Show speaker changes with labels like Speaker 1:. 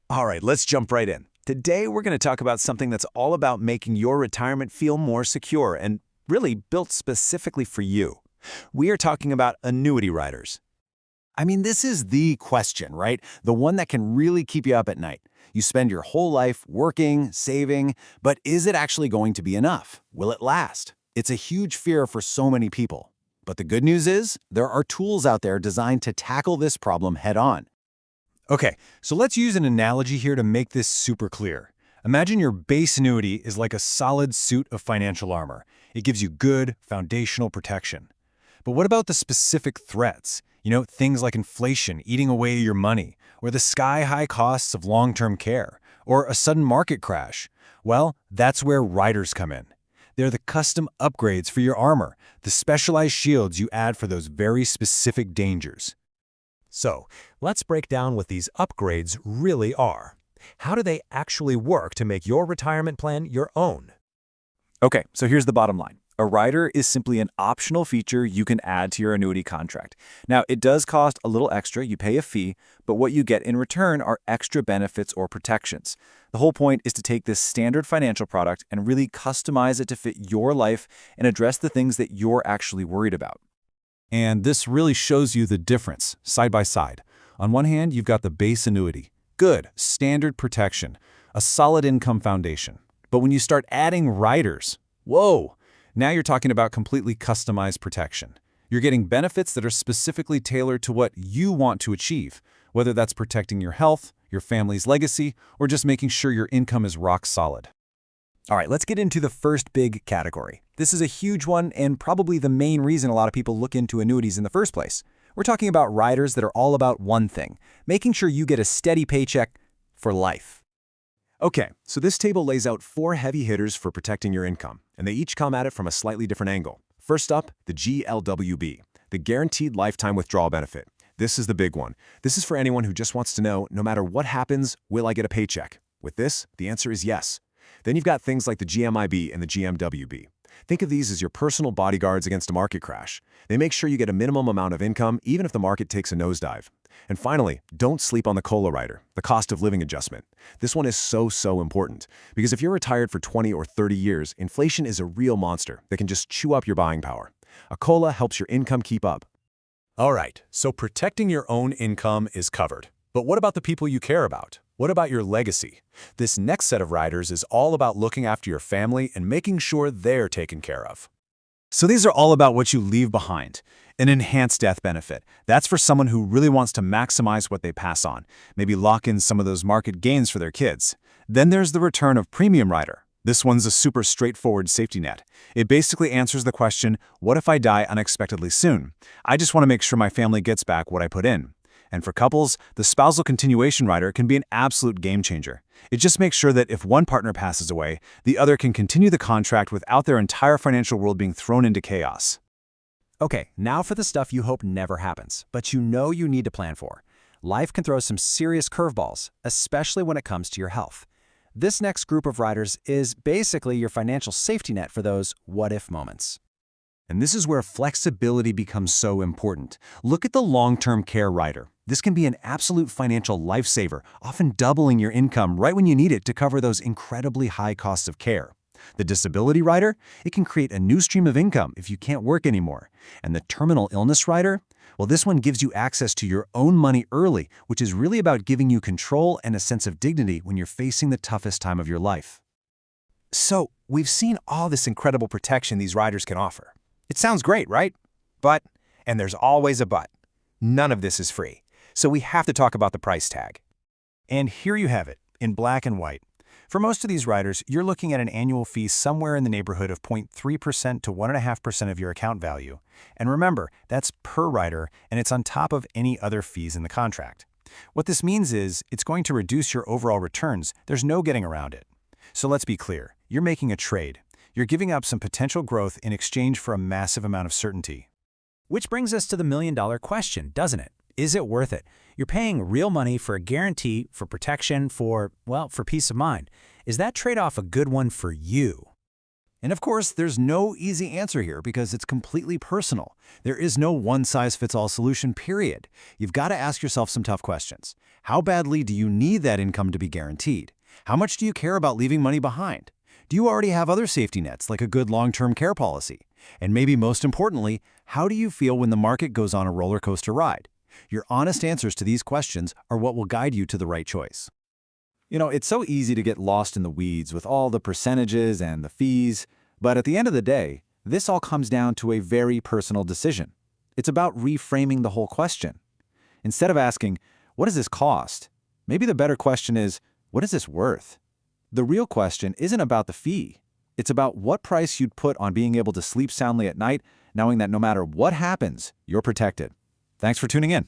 Speaker 1: All right, let's jump right in. Today, we're going to talk about something that's all about making your retirement feel more secure and really built specifically for you. We are talking about annuity riders. I mean, this is the question, right? The one that can really keep you up at night. You spend your whole life working, saving, but is it actually going to be enough? Will it last? It's a huge fear for so many people. But the good news is, there are tools out there designed to tackle this problem head-on. Okay, so let's use an analogy here to make this super clear. Imagine your base annuity is like a solid suit of financial armor. It gives you good, foundational protection. But what about the specific threats? Things like inflation eating away your money, or the sky-high costs of long-term care, or a sudden market crash. Well, that's where riders come in. They're the custom upgrades for your armor, the specialized shields you add for those very specific dangers.
Speaker 2: So, let's break down what these upgrades really are. How do they actually work to make your retirement plan your own?
Speaker 1: Okay, so here's the bottom line. A rider is simply an optional feature you can add to your annuity contract. Now, it does cost a little extra, you pay a fee, but what you get in return are extra benefits or protections. The whole point is to take this standard financial product and really customize it to fit your life and address the things that you're actually worried about. And this really shows you the difference, side by side. On one hand, you've got the base annuity. Good, standard protection, a solid income foundation. But when you start adding riders, whoa, now you're talking about completely customized protection. You're getting benefits that are specifically tailored to what you want to achieve, whether that's protecting your health, your family's legacy, or just making sure your income is rock solid. All right, let's get into the first big category. This is a huge one and probably the main reason a lot of people look into annuities in the first place. We're talking about riders that are all about one thing, making sure you get a steady paycheck for life. Okay, so this table lays out 4 heavy hitters for protecting your income, and they each come at it from a slightly different angle. First up, the GLWB, the Guaranteed Lifetime Withdrawal Benefit. This is the big one. This is for anyone who just wants to know, no matter what happens, will I get a paycheck? With this, the answer is yes. Then you've got things like the GMIB and the GMWB. Think of these as your personal bodyguards against a market crash. They make sure you get a minimum amount of income even if the market takes a nosedive. And finally, don't sleep on the COLA rider, the cost of living adjustment. This one is so important because if you're retired for 20 or 30 years, inflation is a real monster that can just chew up your buying power. A COLA helps your income keep up.
Speaker 2: All right, so protecting your own income is covered. But what about the people you care about? What about your legacy? This next set of riders is all about looking after your family and making sure they're taken care of.
Speaker 1: So these are all about what you leave behind. An enhanced death benefit. That's for someone who really wants to maximize what they pass on, maybe lock in some of those market gains for their kids. Then there's the return of premium rider. This one's a super straightforward safety net. It basically answers the question, what if I die unexpectedly soon? I just want to make sure my family gets back what I put in. And for couples, the spousal continuation rider can be an absolute game changer. It just makes sure that if one partner passes away, the other can continue the contract without their entire financial world being thrown into chaos.
Speaker 3: Okay, now for the stuff you hope never happens, but you know you need to plan for. Life can throw some serious curveballs, especially when it comes to your health. This next group of riders is basically your financial safety net for those what-if moments.
Speaker 1: And this is where flexibility becomes so important. Look at the long-term care rider. This can be an absolute financial lifesaver, often doubling your income right when you need it to cover those incredibly high costs of care. The disability rider, it can create a new stream of income if you can't work anymore. And the terminal illness rider, well, this one gives you access to your own money early, which is really about giving you control and a sense of dignity when you're facing the toughest time of your life.
Speaker 2: So, we've seen all this incredible protection these riders can offer. It sounds great, right? But, and there's always a but, none of this is free. So we have to talk about the price tag. And here you have it, in black and white. For most of these riders, you're looking at an annual fee somewhere in the neighborhood of 0.3% to 1.5% of your account value. And remember, that's per rider, and it's on top of any other fees in the contract. What this means is, it's going to reduce your overall returns. There's no getting around it. So let's be clear, you're making a trade. You're giving up some potential growth in exchange for a massive amount of certainty.
Speaker 3: Which brings us to the million-dollar question, doesn't it? Is it worth it? You're paying real money for a guarantee, for protection, for peace of mind. Is that trade-off a good one for you? And of course, there's no easy answer here because it's completely personal. There is no one-size-fits-all solution, period. You've got to ask yourself some tough questions. How badly do you need that income to be guaranteed? How much do you care about leaving money behind? Do you already have other safety nets, like a good long-term care policy? And maybe most importantly, how do you feel when the market goes on a roller coaster ride? Your honest answers to these questions are what will guide you to the right choice.
Speaker 1: You know, it's so easy to get lost in the weeds with all the percentages and the fees, but at the end of the day, this all comes down to a very personal decision. It's about reframing the whole question. Instead of asking, what does this cost? Maybe the better question is, what is this worth? The real question isn't about the fee. It's about what price you'd put on being able to sleep soundly at night, knowing that no matter what happens, you're protected. Thanks for tuning in.